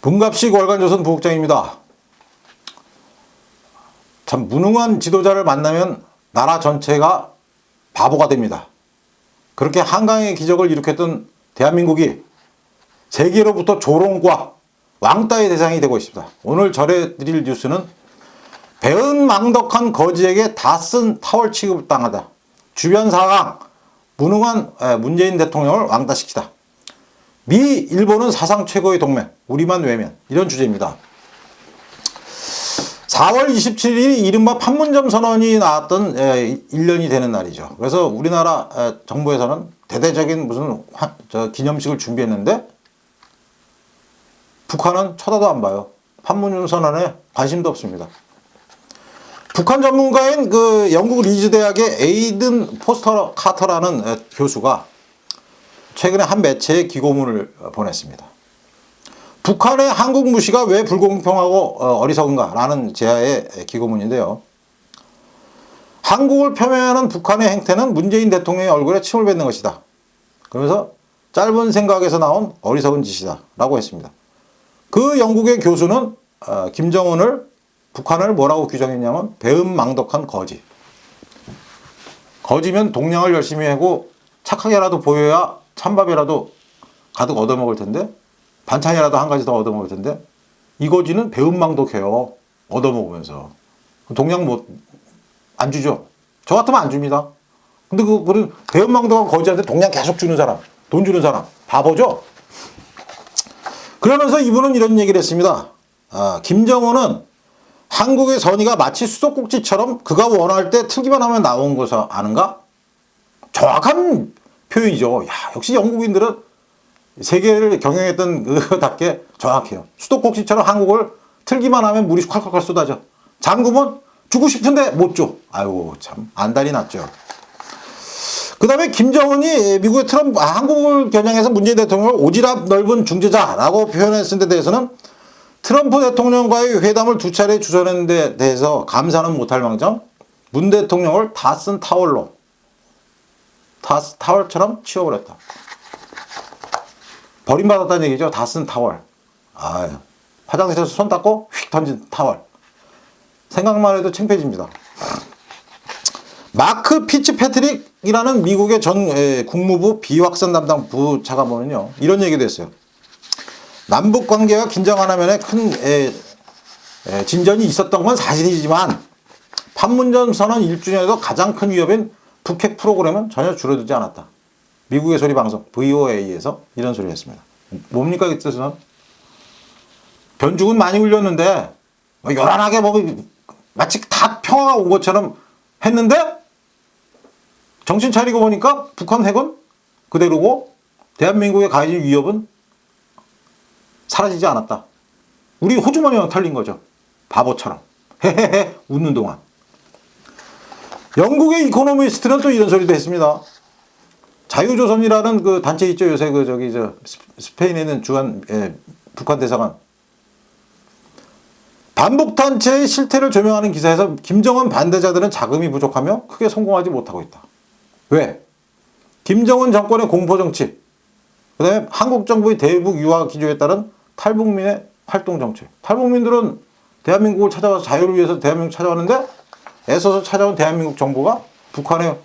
bun갑식 월간조선 부국장입니다. 참 무능한 지도자를 만나면 나라 전체가 바보가 됩니다. 그렇게 한강의 기적을 일으켰던 대한민국이 세계로부터 조롱과 왕따의 대상이 되고 있습니다. 오늘 전해드릴 뉴스는 배은망덕한 거지에게 다 쓴 타월 취급당하다. 주변 상황, 무능한 문재인 대통령을 왕따시키다. 미, 일본은 사상 최고의 동맹, 우리만 외면. 이런 주제입니다. 4월 27일이 이른바 판문점 선언이 나왔던 1년이 되는 날이죠. 그래서 우리나라 정부에서는 대대적인 무슨 기념식을 준비했는데 북한은 쳐다도 안 봐요. 판문점 선언에 관심도 없습니다. 북한 전문가인 영국 리즈 대학의 에이든 포스터 카터라는 교수가 최근에 한 매체에 기고문을 보냈습니다. 북한의 한국 무시가 왜 불공평하고 어리석은가 라는 제야의 기고문인데요. 한국을 폄훼하는 북한의 행태는 문재인 대통령의 얼굴에 침을 뱉는 것이다. 그러면서 짧은 생각에서 나온 어리석은 짓이다 라고 했습니다. 그 영국의 교수는 김정은을 북한을 뭐라고 규정했냐면 배은망덕한 거지. 거지면 동량을 열심히 하고 착하게라도 보여야 찬밥이라도 가득 얻어먹을 텐데 반찬이라도 한 가지 더 얻어먹을 텐데 이 거지는 배은망덕해요. 얻어먹으면서. 동량 안 주죠. 저 같으면 안 줍니다. 근데 그런 배은망덕한 거지한테 동량 계속 주는 사람, 돈 주는 사람 바보죠. 그러면서 이분은 이런 얘기를 했습니다. 김정은은 한국의 선의가 마치 수도꼭지처럼 그가 원할 때 틀기만 하면 나온 것을 아는가? 정확한 표현이죠. 야, 역시 영국인들은 세계를 경영했던 그답게 정확해요. 수도꼭지처럼 한국을 틀기만 하면 물이 콸콸콸 쏟아져. 잠그면 주고 싶은데 못 줘. 아이고 참 안달이 났죠. 그 다음에 김정은이 미국의 한국을 겨냥해서 문재인 대통령을 오지랖 넓은 중재자라고 표현했을 때 대해서는 트럼프 대통령과의 회담을 두 차례 주선한 데 대해서 감사는 못할 망정 문 대통령을 다 쓴 타월처럼 치워버렸다. 버림받았다는 얘기죠. 다 쓴 타월. 화장실에서 손 닦고 휙 던진 타월. 생각만 해도 창피해집니다. 마크 피츠패트릭이라는 미국의 전 국무부 비확산 담당 부차관보는요. 이런 얘기도 했어요. 남북 관계가 긴장하는 면에 큰 진전이 있었던 건 사실이지만 판문점 선언 1주년에도 가장 큰 위협인 북핵 프로그램은 전혀 줄어들지 않았다. 미국의 소리 방송 VOA에서 이런 소리를 했습니다. 뭡니까 이 뜻은? 변죽은 많이 울렸는데 요란하게 마치 다 평화가 온 것처럼 했는데 정신 차리고 보니까 북한 핵은 그대로고 대한민국에 가해진 위협은 사라지지 않았다. 우리 호주머니만 털린 거죠. 바보처럼. 헤헤헤 웃는 동안. 영국의 이코노미스트는 또 이런 소리도 했습니다. 자유조선이라는 그 단체 있죠. 요새 스페인에 있는 주한 북한 대사관. 반북단체의 실태를 조명하는 기사에서 김정은 반대자들은 자금이 부족하며 크게 성공하지 못하고 있다. 왜? 김정은 정권의 공포정치, 그 다음에 한국 정부의 대북 유화 기조에 따른 탈북민의 활동 정책. 탈북민들은 대한민국을 찾아와서 자유를 위해서 대한민국 찾아왔는데 애써서 찾아온 대한민국 정부가 북한에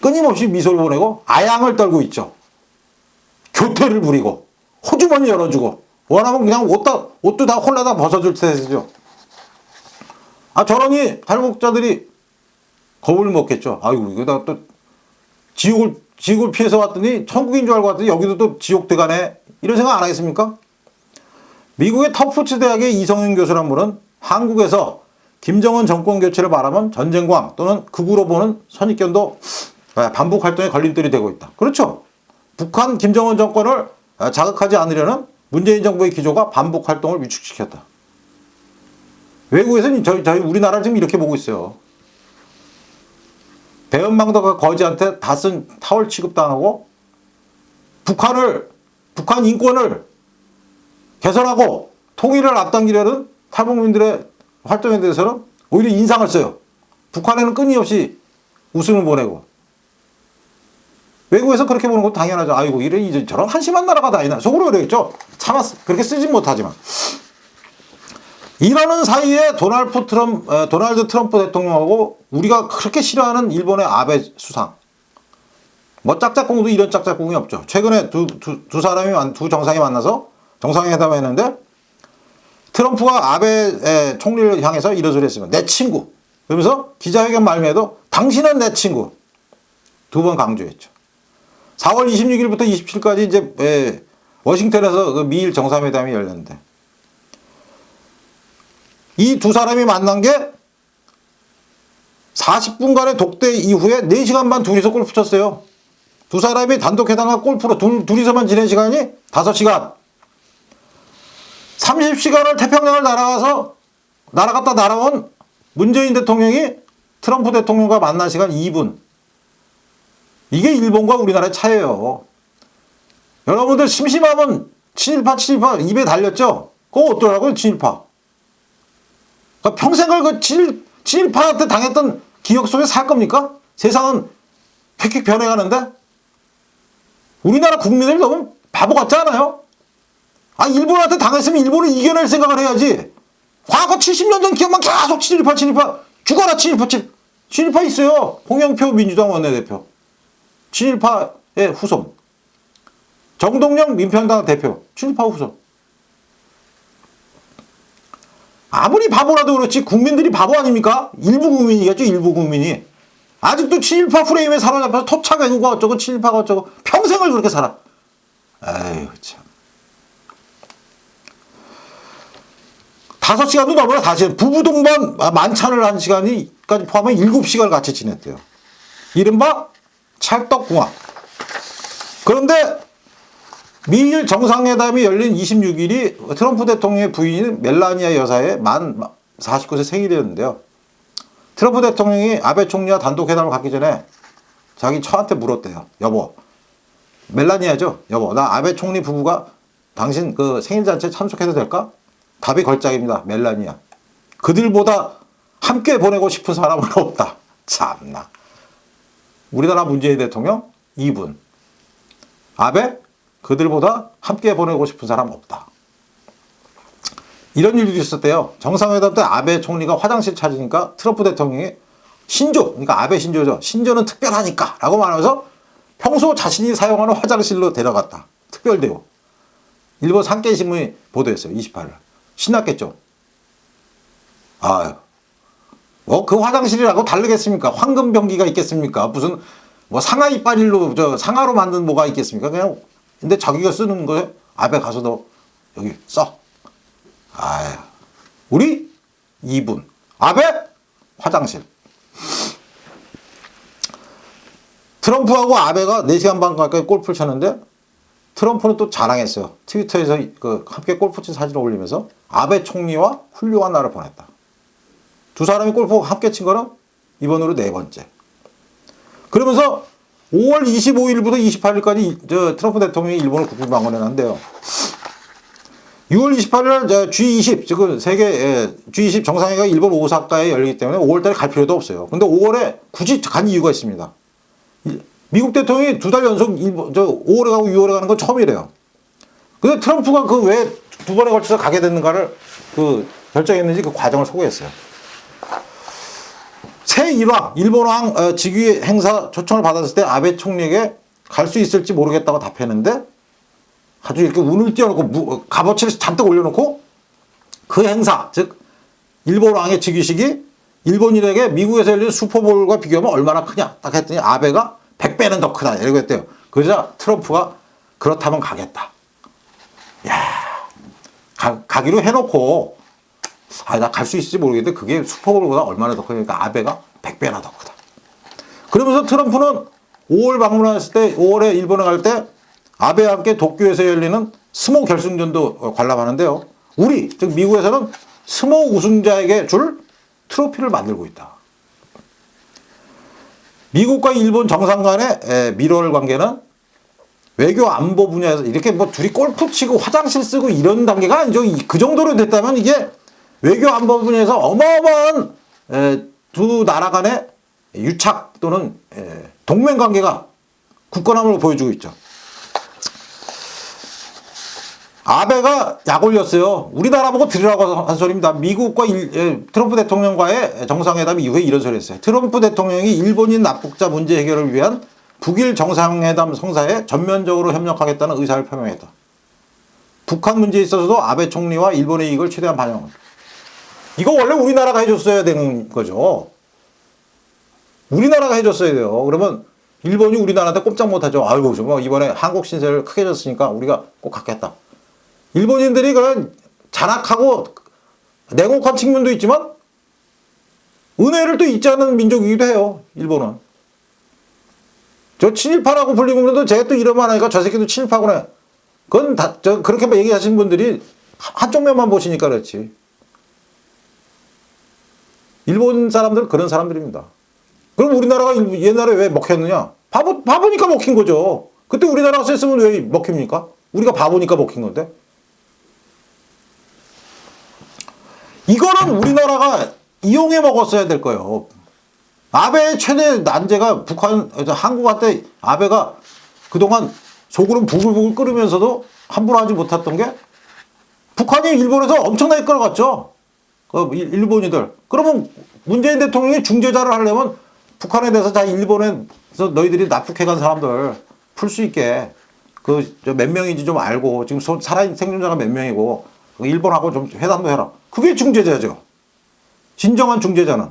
끊임없이 미소를 보내고 아양을 떨고 있죠. 교태를 부리고 호주머니 열어주고 원하면 그냥 옷도 다 홀라다 벗어줄 테죠. 저러니 탈북자들이 겁을 먹겠죠. 아이고 이거다 또 지옥을 피해서 왔더니 천국인 줄 알고 왔더니 여기도 또 지옥 들어가네. 이런 생각 안 하겠습니까? 미국의 터프츠 대학의 이성윤 교수란 분은 한국에서 김정은 정권 교체를 바라면 전쟁광 또는 극우로 보는 선입견도 반북 활동에 걸림돌이 되고 있다. 그렇죠. 북한 김정은 정권을 자극하지 않으려는 문재인 정부의 기조가 반북 활동을 위축시켰다. 외국에서는 저희 우리나라를 지금 이렇게 보고 있어요. 배은망덕한 거지한테 다 쓴 타월 취급당하고 북한 인권을 개선하고 통일을 앞당기려는 탈북민들의 활동에 대해서는 오히려 인상을 써요. 북한에는 끊임없이 웃음을 보내고 외국에서 그렇게 보는 것도 당연하죠. 아이고, 이래 저런 한심한 나라가 다 있나. 속으로 그러겠죠. 그렇게 쓰진 못하지만. 이러는 사이에 도널드 트럼프 대통령하고 우리가 그렇게 싫어하는 일본의 아베 수상. 뭐 짝짝꿍도 이런 짝짝꿍이 없죠. 최근에 두 정상이 만나서 정상회담을 했는데 트럼프가 아베 총리를 향해서 이런 소리 했습니다. 내 친구. 그러면서 기자회견 말미에도 당신은 내 친구. 두 번 강조했죠. 4월 26일부터 27일까지 이제 워싱턴에서 그 미일 정상회담이 열렸는데 이 두 사람이 만난 게 40분간의 독대 이후에 4시간 반 둘이서 골프 쳤어요. 두 사람이 단독 회담과 골프로 둘이서만 지낸 시간이 5시간. 30시간을 태평양을 날아갔다 날아온 문재인 대통령이 트럼프 대통령과 만난 시간 2분. 이게 일본과 우리나라의 차이예요. 여러분들 심심하면 친일파 입에 달렸죠? 그거 어떠라고요, 친일파? 그러니까 평생을 그 친일파한테 당했던 기억 속에 살 겁니까? 세상은 휙휙 변해가는데? 우리나라 국민들 너무 바보 같지 않아요? 일본한테 당했으면 일본을 이겨낼 생각을 해야지. 과거 70년 전 기억만 계속 친일파. 죽어라, 친일파 있어요. 홍영표 민주당 원내대표. 친일파의 후손. 정동영 민평당 대표. 친일파 후손. 아무리 바보라도 그렇지 국민들이 바보 아닙니까? 일부 국민이겠죠, 일부 국민이. 아직도 친일파 프레임에 사로잡혀서 토착 외국어 어쩌고 친일파가 어쩌고 평생을 그렇게 살아. 에휴 참. 5시간도 넘어요. 다시 부부 동반 만찬을 한 시간까지 포함해 7시간을 같이 지냈대요. 이른바 찰떡궁합. 그런데 미일 정상회담이 열린 26일이 트럼프 대통령의 부인인 멜라니아 여사의 만 49세 생일이었는데요. 트럼프 대통령이 아베 총리와 단독 회담을 갖기 전에 자기 처한테 물었대요. 여보, 멜라니아죠? 여보, 나 아베 총리 부부가 당신 그 생일 잔치에 참석해도 될까? 답이 걸작입니다. 멜라니아. 그들보다 함께 보내고 싶은 사람은 없다. 참나. 우리나라 문재인 대통령 2분. 아베? 그들보다 함께 보내고 싶은 사람 없다. 이런 일도 있었대요. 정상회담 때 아베 총리가 화장실 찾으니까 트럼프 대통령이 신조, 그러니까 아베 신조죠. 신조는 특별하니까 라고 말하면서 평소 자신이 사용하는 화장실로 데려갔다. 특별대우. 일본 산케이신문이 보도했어요. 28일. 신났겠죠. 아유. 그 화장실이라고 다르겠습니까? 황금병기가 있겠습니까? 무슨 상하 이빨일로 상하로 만든 뭐가 있겠습니까? 그냥 근데 자기가 쓰는 거에 아베 가서 너 여기 써. 아유. 우리 2분. 아베 화장실. 트럼프하고 아베가 4시간 반 가까이 골프를 쳤는데 트럼프는 또 자랑했어요. 트위터에서 함께 골프 친 사진을 올리면서 아베 총리와 훌륭한 날을 보냈다. 두 사람이 골프 함께 친 거는 이번으로 4번째. 그러면서 5월 25일부터 28일까지 트럼프 대통령이 일본을 국빈 방문해놨는데요. 6월 28일 G20, 즉 세계 G20 정상회의가 일본 오사카에 열리기 때문에 5월달에 갈 필요도 없어요. 근데 5월에 굳이 간 이유가 있습니다. 미국 대통령이 2달 연속 5월에 가고 6월에 가는 건 처음이래요. 근데 트럼프가 그 왜 2번에 걸쳐서 가게 됐는가를 결정했는지 그 과정을 소개했어요. 새 일왕, 일본 왕 즉위 행사 초청을 받았을 때 아베 총리에게 갈 수 있을지 모르겠다고 답했는데 아주 이렇게 운을 띄워놓고 값어치를 잔뜩 올려놓고 그 행사, 즉 일본 왕의 즉위식이 일본인에게 미국에서 열린 슈퍼볼과 비교하면 얼마나 크냐 딱 했더니 아베가 100배는 더 크다 이러고 했대요. 그러자 트럼프가 그렇다면 가겠다. 야, 가기로 해놓고 나 갈 수 있을지 모르겠는데 그게 슈퍼볼보다 얼마나 더 크니까 아베가 100배나 더 크다. 그러면서 트럼프는 5월 방문했을 때 5월에 일본에 갈 때 아베와 함께 도쿄에서 열리는 스모 결승전도 관람하는데요. 즉 미국에서는 스모 우승자에게 줄 트로피를 만들고 있다. 미국과 일본 정상 간의 밀월 관계는 외교 안보 분야에서 이렇게 둘이 골프 치고 화장실 쓰고 이런 단계가 아니죠. 그 정도로 됐다면 이게 외교 안보 분야에서 어마어마한 두 나라 간의 유착 또는 동맹 관계가 굳건함을 보여주고 있죠. 아베가 약 올렸어요. 우리나라 보고 들으라고 한 소리입니다. 미국과 트럼프 대통령과의 정상회담 이후에 이런 소리 했어요. 트럼프 대통령이 일본인 납북자 문제 해결을 위한 북일 정상회담 성사에 전면적으로 협력하겠다는 의사를 표명했다. 북한 문제에 있어서도 아베 총리와 일본의 이익을 최대한 반영합니다. 이거 원래 우리나라가 해줬어야 되는 거죠. 우리나라가 해줬어야 돼요. 그러면 일본이 우리나라한테 꼼짝 못하죠. 아이고, 뭐 이번에 한국 신세를 크게 졌으니까 우리가 꼭 갖겠다. 일본인들이 그런 잔악하고 냉혹한 측면도 있지만 은혜를 또 잊지 않는 민족이기도 해요. 일본은. 저 친일파라고 불리면도 제가 또 이러면 하니까 저 새끼도 친일파구나. 그건 다 그렇게 얘기하시는 분들이 한쪽 면만 보시니까 그렇지. 일본 사람들은 그런 사람들입니다. 그럼 우리나라가 옛날에 왜 먹혔느냐? 바보니까 먹힌 거죠. 그때 우리나라가 셌으면 왜 먹힙니까? 우리가 바보니까 먹힌 건데. 이거는 우리나라가 이용해 먹었어야 될 거예요. 아베의 최대 난제가 한국한테 아베가 그동안 속으로 부글부글 끓으면서도 함부로 하지 못했던 게 북한이 일본에서 엄청나게 끌어갔죠. 그 일본이들. 그러면 문재인 대통령이 중재자를 하려면 북한에 대해서 자 일본에서 너희들이 납북해간 사람들 풀 수 있게 몇 명인지 좀 알고 지금 살아있는 생존자가 몇 명이고 일본하고 좀 회담도 해라. 그게 중재자죠. 진정한 중재자는.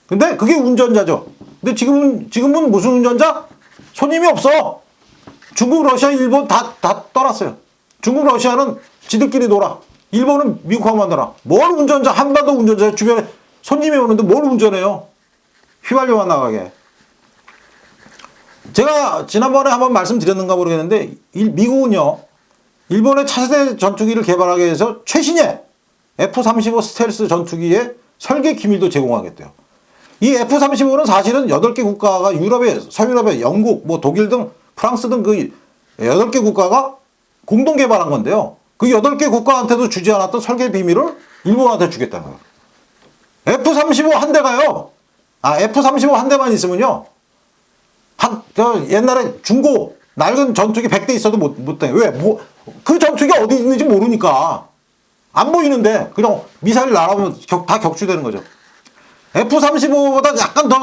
근데 그게 운전자죠. 근데 지금은 무슨 운전자? 손님이 없어. 중국, 러시아, 일본 다 떠났어요. 중국, 러시아는 지들끼리 놀아. 일본은 미국하고만 놀아. 뭘 운전자, 한반도 운전자 주변에 손님이 오는데 뭘 운전해요? 휘발유만 나가게. 제가 지난번에 한번 말씀드렸는가 모르겠는데 미국은요. 일본의 차세대 전투기를 개발하기 위해서 최신의 F-35 스텔스 전투기의 설계 기밀도 제공하겠대요. 이 F-35는 사실은 8개 국가가 서유럽의 영국, 독일 등 프랑스 등 그 8개 국가가 공동 개발한 건데요. 그 8개 국가한테도 주지 않았던 설계 비밀을 일본한테 주겠다는 거예요. F-35 한 대가요. F-35 한 대만 있으면요. 옛날에 중고 낡은 전투기 100대 있어도 못 돼. 왜? 그 전투기가 어디 있는지 모르니까. 안 보이는데 그냥 미사일 날아오면 다 격추되는 거죠. F-35보다 약간 더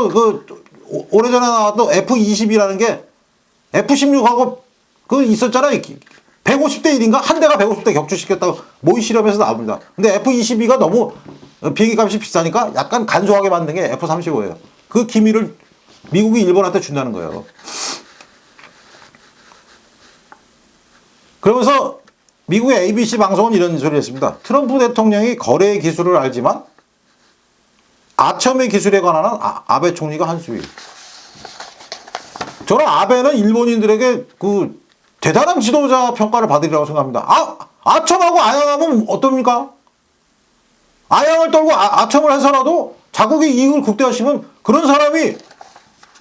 오래전에 나왔던 F-20이라는 게 F-16하고 있었잖아요. 150대 1인가? 한 대가 150대 격추시켰다고 모의 실험에서 나옵니다. 근데 F-22가 너무 비행기 값이 비싸니까 약간 간소하게 만든 게 F-35예요. 그 기밀을 미국이 일본한테 준다는 거예요. 그러면서 미국의 ABC 방송은 이런 소리를 했습니다. 트럼프 대통령이 거래 기술을 알지만 아첨의 기술에 관한 아베 총리가 한 수위. 저는 아베는 일본인들에게 대단한 지도자 평가를 받으리라고 생각합니다. 아첨하고 아양하면 어떻습니까? 아양을 떨고 아첨을 해서라도 자국의 이익을 극대화시키면 그런 사람이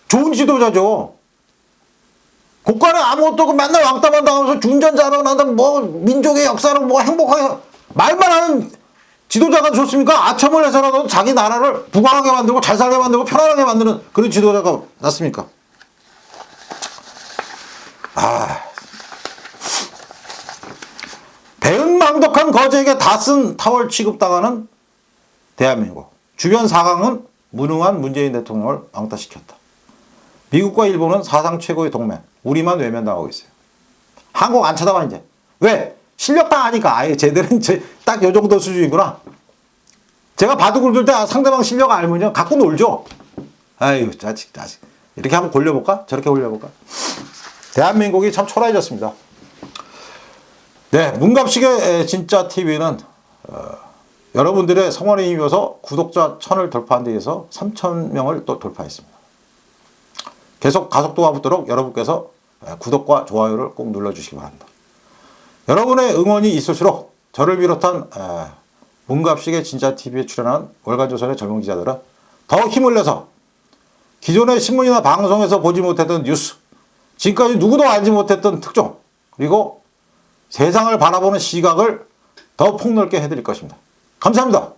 좋은 지도자죠. 국가는 아무것도 맨날 왕따만 당하면서 중전자로 나다 민족의 역사를 행복하게 말만 하는 지도자가 좋습니까? 아첨을 해서라도 자기 나라를 부강하게 만들고 잘 살게 만들고 편안하게 만드는 그런 지도자가 낫습니까? 배은망덕한 거지에게 다 쓴 타월 취급당하는 대한민국. 주변 사강은 무능한 문재인 대통령을 왕따시켰다. 미국과 일본은 사상 최고의 동맹. 우리만 외면당하고 있어요. 한국 안 쳐다봐 이제. 왜? 실력 다 아니까. 아예 쟤들은 딱 요 정도 수준이구나. 제가 바둑을 둘 때 상대방 실력 알면요. 갖고 놀죠. 아유 짜식. 이렇게 한번 골려볼까? 저렇게 골려볼까? 대한민국이 참 초라해졌습니다. 네, 문갑식의 진짜 TV는 여러분들의 성원에 힘입어서 구독자 1000을 돌파한 데 의해서 3000명을 또 돌파했습니다. 계속 가속도가 붙도록 여러분께서 구독과 좋아요를 꼭 눌러주시기 바랍니다. 여러분의 응원이 있을수록 저를 비롯한 문갑식의 진짜TV에 출연한 월간조선의 젊은 기자들은 더 힘을 내서 기존의 신문이나 방송에서 보지 못했던 뉴스, 지금까지 누구도 알지 못했던 특종, 그리고 세상을 바라보는 시각을 더 폭넓게 해드릴 것입니다. 감사합니다.